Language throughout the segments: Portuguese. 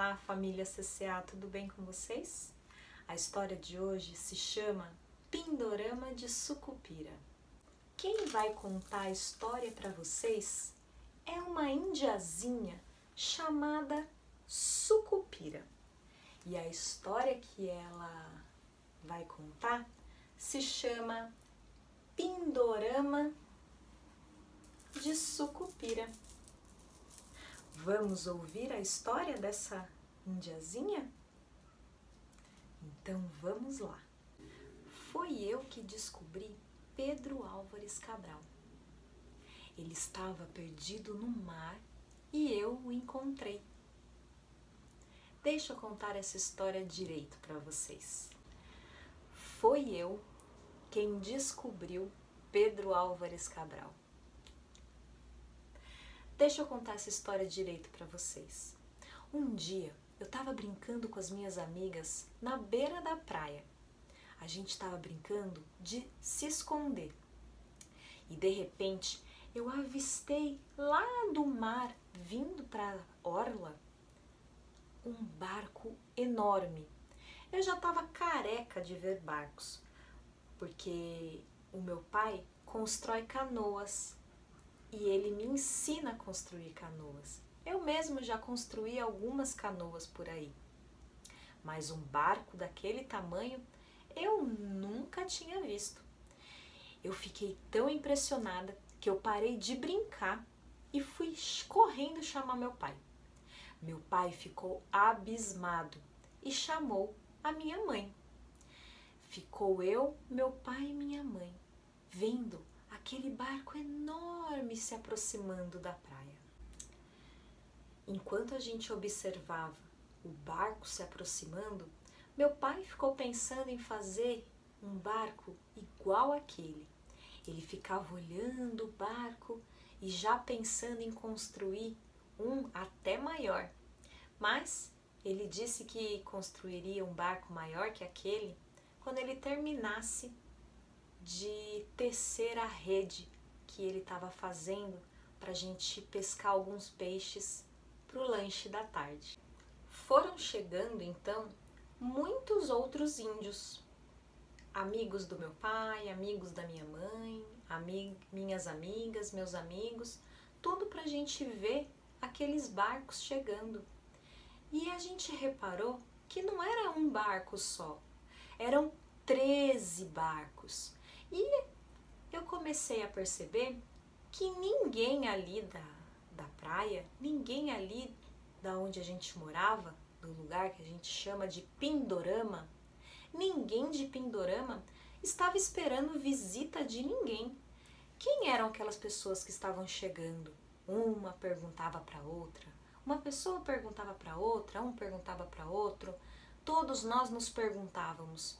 Olá, família CCA, tudo bem com vocês? A história de hoje se chama Pindorama de Sucupira. Quem vai contar a história para vocês é uma indiazinha chamada Sucupira. E a história que ela vai contar se chama Pindorama de Sucupira. Vamos ouvir a história dessa indiazinha? Então vamos lá. Foi eu que descobri Pedro Álvares Cabral. Ele estava perdido no mar e eu o encontrei. Deixa eu contar essa história direito para vocês. Foi eu quem descobriu Pedro Álvares Cabral. Deixa eu contar essa história direito para vocês. Um dia eu estava brincando com as minhas amigas na beira da praia. A gente estava brincando de se esconder. E de repente eu avistei lá do mar, vindo para a orla, um barco enorme. Eu já estava careca de ver barcos, porque o meu pai constrói canoas. E ele me ensina a construir canoas. Eu mesmo já construí algumas canoas por aí. Mas um barco daquele tamanho eu nunca tinha visto. Eu fiquei tão impressionada que eu parei de brincar e fui correndo chamar meu pai. Meu pai ficou abismado e chamou a minha mãe. Ficou eu, meu pai e minha mãe, vendo aquele barco enorme se aproximando da praia. Enquanto a gente observava o barco se aproximando, meu pai ficou pensando em fazer um barco igual àquele. Ele ficava olhando o barco e já pensando em construir um até maior. Mas ele disse que construiria um barco maior que aquele quando ele terminasse de tecer a rede que ele estava fazendo para a gente pescar alguns peixes para o lanche da tarde. Foram chegando então muitos outros índios, amigos do meu pai, amigos da minha mãe, minhas amigas, meus amigos, tudo para a gente ver aqueles barcos chegando. E a gente reparou que não era um barco só, eram 13 barcos. E eu comecei a perceber que ninguém ali da praia, ninguém ali da onde a gente morava, do lugar que a gente chama de Pindorama, ninguém de Pindorama estava esperando visita de ninguém. Quem eram aquelas pessoas que estavam chegando? Uma perguntava para outra, uma pessoa perguntava para outra, um perguntava para outro. Todos nós nos perguntávamos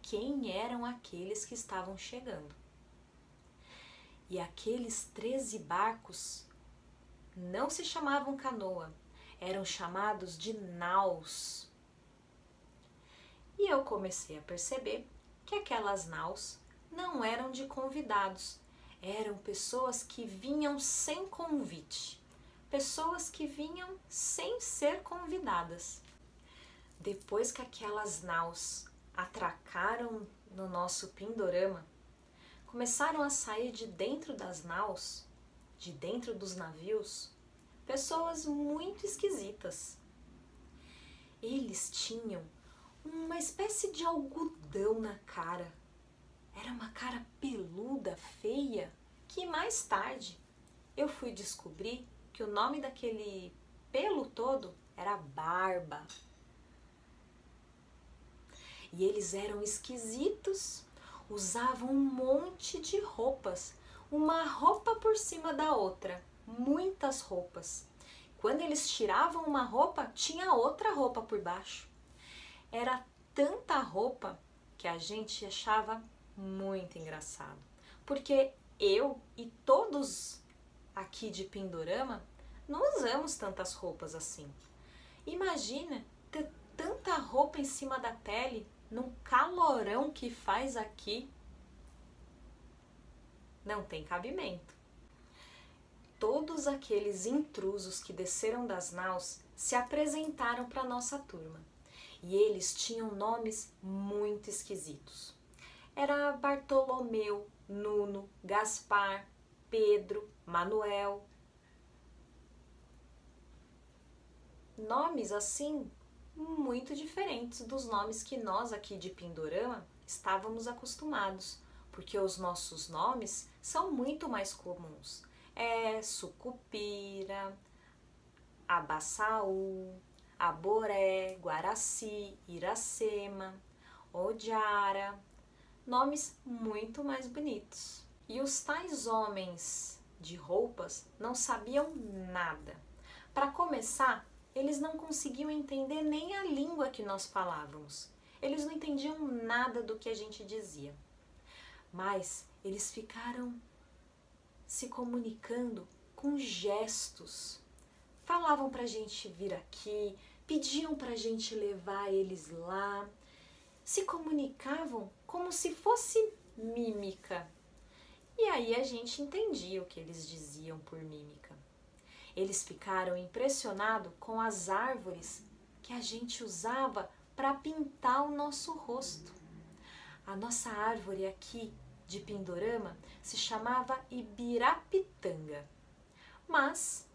quem eram aqueles que estavam chegando. E aqueles 13 barcos não se chamavam canoa, eram chamados de naus. E eu comecei a perceber que aquelas naus não eram de convidados, eram pessoas que vinham sem convite, pessoas que vinham sem ser convidadas. Depois que aquelas naus atracaram no nosso Pindorama, começaram a sair de dentro das naus, de dentro dos navios, pessoas muito esquisitas. Eles tinham uma espécie de algodão na cara. Era uma cara peluda, feia, que mais tarde eu fui descobrir que o nome daquele pelo todo era barba. E eles eram esquisitos, usavam um monte de roupas, uma roupa por cima da outra, muitas roupas. Quando eles tiravam uma roupa, tinha outra roupa por baixo. Era tanta roupa que a gente achava muito engraçado, porque eu e todos aqui de Pindorama não usamos tantas roupas assim. Imagina ter tanta roupa em cima da pele num calorão que faz aqui. Não tem cabimento. Todos aqueles intrusos que desceram das naus se apresentaram para a nossa turma. E eles tinham nomes muito esquisitos. Era Bartolomeu, Nuno, Gaspar, Pedro, Manuel. Nomes assim muito diferentes dos nomes que nós aqui de Pindorama estávamos acostumados, porque os nossos nomes são muito mais comuns. Sucupira, Abaçaú, Aboré, Guaraci, Iracema, Odiara, nomes muito mais bonitos. E os tais homens de roupas não sabiam nada. Para começar, eles não conseguiam entender nem a língua que nós falávamos. Eles não entendiam nada do que a gente dizia. Mas eles ficaram se comunicando com gestos. Falavam pra gente vir aqui, pediam pra gente levar eles lá. Se comunicavam como se fosse mímica. E aí a gente entendia o que eles diziam por mímica. Eles ficaram impressionados com as árvores que a gente usava para pintar o nosso rosto. A nossa árvore aqui de Pindorama se chamava Ibirapitanga. Mas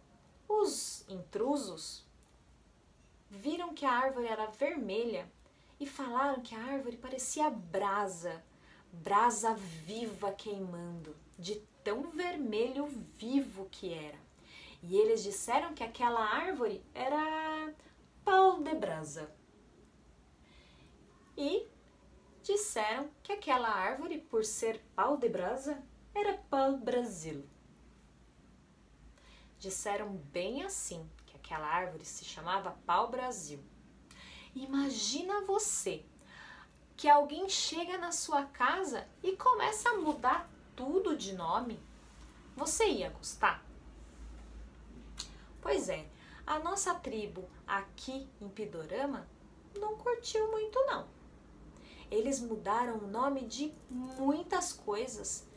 os intrusos viram que a árvore era vermelha e falaram que a árvore parecia brasa, brasa viva queimando, de tão vermelho vivo que era. E eles disseram que aquela árvore era pau de brasa. E disseram que aquela árvore, por ser pau de brasa, era pau Brasil. Disseram bem assim, que aquela árvore se chamava pau Brasil. Imagina você, que alguém chega na sua casa e começa a mudar tudo de nome. Você ia gostar? Pois é, a nossa tribo aqui em Pindorama não curtiu muito não. Eles mudaram o nome de muitas coisas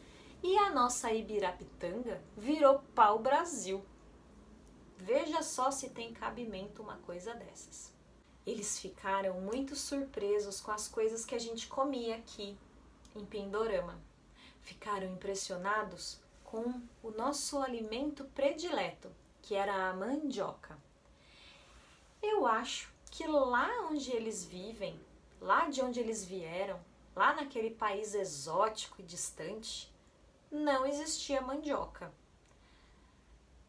e a nossa Ibirapitanga virou pau Brasil. Veja só se tem cabimento uma coisa dessas. Eles ficaram muito surpresos com as coisas que a gente comia aqui em Pindorama. Ficaram impressionados com o nosso alimento predileto, que era a mandioca. Eu acho que lá onde eles vivem, lá de onde eles vieram, lá naquele país exótico e distante, não existia mandioca.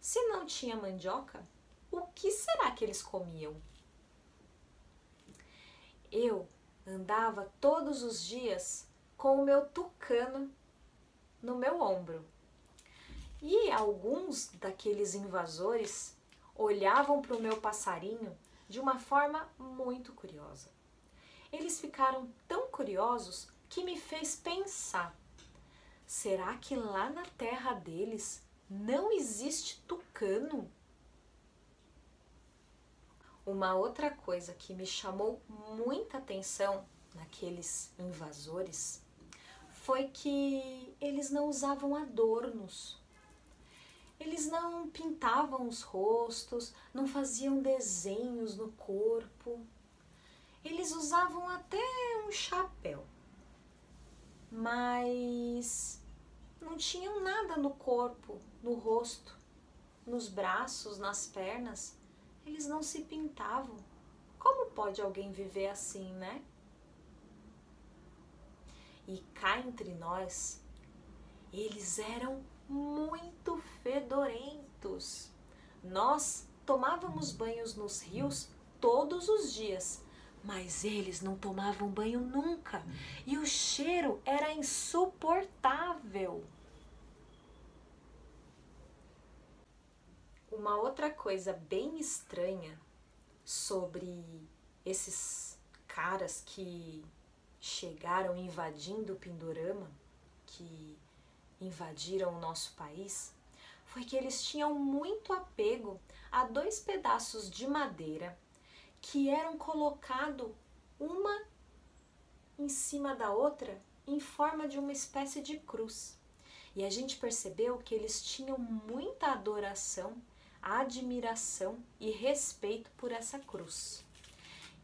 Se não tinha mandioca, o que será que eles comiam? Eu andava todos os dias com o meu tucano no meu ombro. E alguns daqueles invasores olhavam para o meu passarinho de uma forma muito curiosa. Eles ficaram tão curiosos que me fez pensar: será que lá na terra deles não existe tucano? Uma outra coisa que me chamou muita atenção naqueles invasores foi que eles não usavam adornos. Eles não pintavam os rostos, não faziam desenhos no corpo. Eles usavam até um chapéu, mas não tinham nada no corpo, no rosto, nos braços, nas pernas. Eles não se pintavam. Como pode alguém viver assim, né? E cá entre nós, eles eram muito fedorentos. Nós tomávamos banhos nos rios todos os dias, mas eles não tomavam banho nunca e o cheiro era insuportável. Uma outra coisa bem estranha sobre esses caras que chegaram invadindo Pindorama, que invadiram o nosso país, foi que eles tinham muito apego a 2 pedaços de madeira que eram colocados uma em cima da outra em forma de uma espécie de cruz. E a gente percebeu que eles tinham muita adoração admiração e respeito por essa cruz.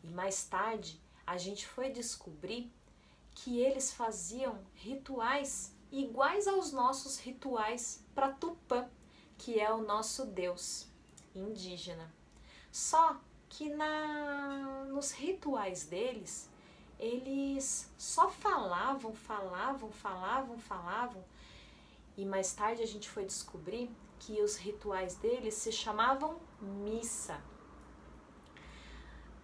E mais tarde a gente foi descobrir que eles faziam rituais iguais aos nossos rituais para Tupã, que é o nosso deus indígena. Só que nos rituais deles, eles só falavam, e mais tarde a gente foi descobrir que os rituais deles se chamavam missa,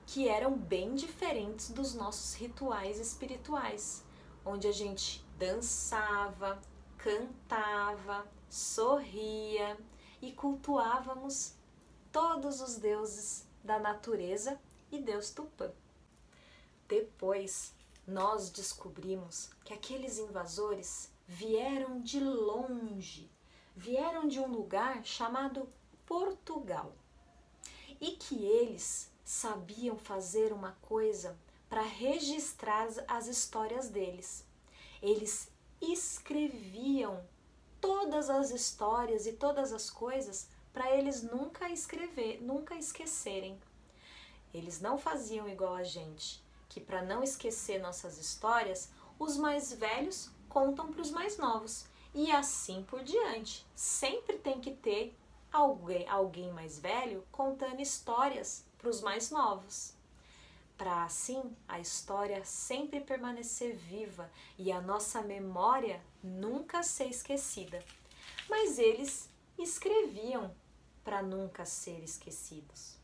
que eram bem diferentes dos nossos rituais espirituais, onde a gente dançava, cantava, sorria e cultuávamos todos os deuses da natureza e Deus Tupã. Depois, nós descobrimos que aqueles invasores vieram de longe, vieram de um lugar chamado Portugal, e que eles sabiam fazer uma coisa para registrar as histórias deles. Eles escreviam todas as histórias e todas as coisas para eles nunca esquecerem. Eles não faziam igual a gente, que para não esquecer nossas histórias, os mais velhos contam para os mais novos e assim por diante. Sempre tem que ter alguém mais velho contando histórias para os mais novos, para assim a história sempre permanecer viva e a nossa memória nunca ser esquecida. Mas eles escreviam para nunca ser esquecidos.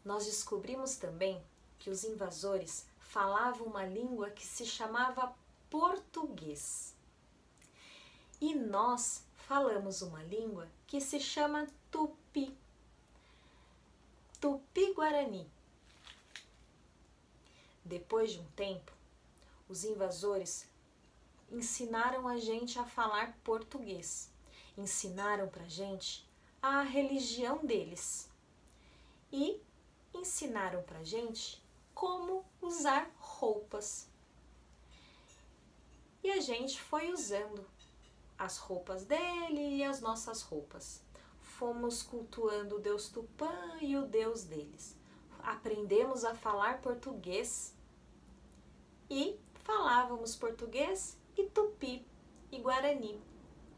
Nós descobrimos também que os invasores falavam uma língua que se chamava português. E nós falamos uma língua que se chama tupi, tupi-guarani. Depois de um tempo, os invasores ensinaram a gente a falar português, ensinaram pra gente a religião deles e ensinaram pra gente como usar roupas. E a gente foi usando as roupas dele e as nossas roupas. Fomos cultuando o Deus Tupã e o Deus deles. Aprendemos a falar português e falávamos português e tupi e guarani,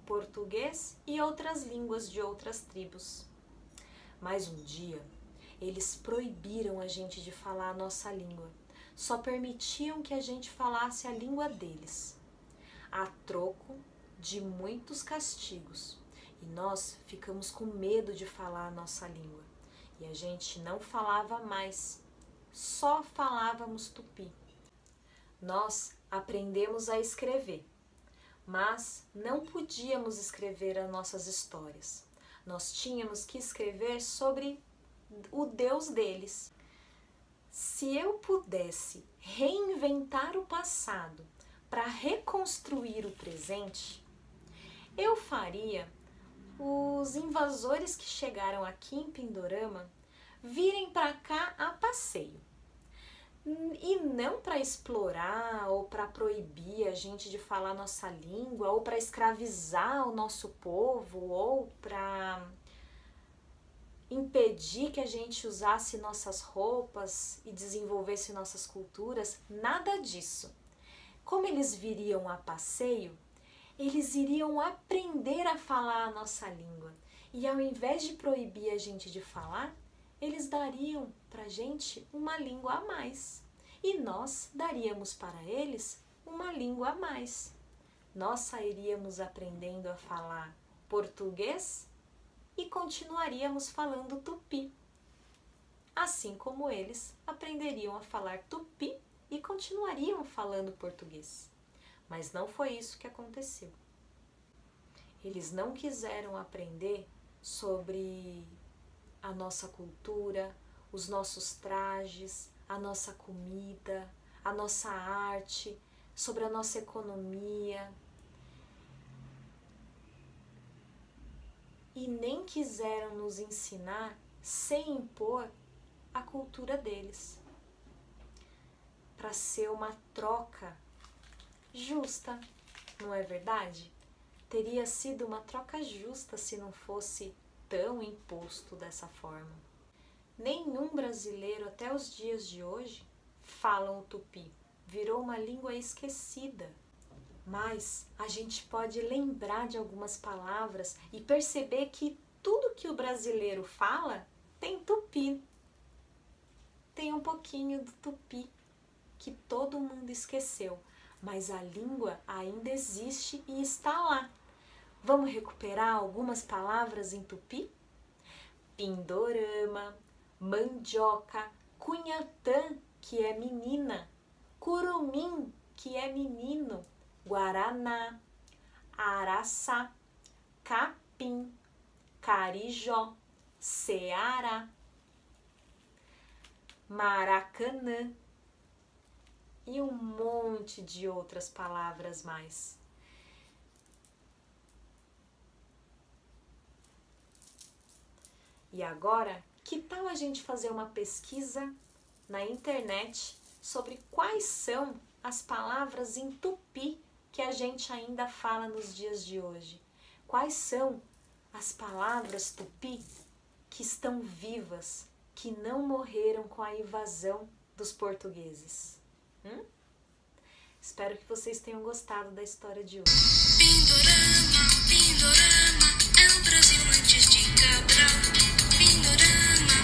português e outras línguas de outras tribos. Mas um dia, eles proibiram a gente de falar a nossa língua. Só permitiam que a gente falasse a língua deles, a troco de muitos castigos. E nós ficamos com medo de falar a nossa língua. E a gente não falava mais, só falávamos tupi. Nós aprendemos a escrever, mas não podíamos escrever as nossas histórias. Nós tínhamos que escrever sobre o Deus deles. Se eu pudesse reinventar o passado para reconstruir o presente, eu faria os invasores que chegaram aqui em Pindorama virem para cá a passeio. E não para explorar ou para proibir a gente de falar nossa língua, ou para escravizar o nosso povo, ou para impedir que a gente usasse nossas roupas e desenvolvesse nossas culturas, nada disso. Como eles viriam a passeio, eles iriam aprender a falar a nossa língua. E ao invés de proibir a gente de falar, eles dariam pra gente uma língua a mais. E nós daríamos para eles uma língua a mais. Nós sairíamos aprendendo a falar português e continuaríamos falando tupi. Assim como eles aprenderiam a falar tupi e continuariam falando português. Mas não foi isso que aconteceu. Eles não quiseram aprender sobre a nossa cultura, os nossos trajes, a nossa comida, a nossa arte, sobre a nossa economia. E nem quiseram nos ensinar sem impor a cultura deles, para ser uma troca justa, não é verdade? Teria sido uma troca justa se não fosse tão imposto dessa forma. Nenhum brasileiro até os dias de hoje fala o tupi, virou uma língua esquecida. Mas a gente pode lembrar de algumas palavras e perceber que tudo que o brasileiro fala tem tupi. Tem um pouquinho do tupi que todo mundo esqueceu, mas a língua ainda existe e está lá. Vamos recuperar algumas palavras em tupi? Pindorama, mandioca, cunhatã, que é menina, curumim, que é menino, guaraná, araçá, capim, carijó, ceará, maracanã e um monte de outras palavras mais. E agora, que tal a gente fazer uma pesquisa na internet sobre quais são as palavras em tupi que a gente ainda fala nos dias de hoje? Quais são as palavras tupi que estão vivas, que não morreram com a invasão dos portugueses? Espero que vocês tenham gostado da história de hoje. Pindorama, Pindorama, é o Brasil antes de Cabral. Pindorama,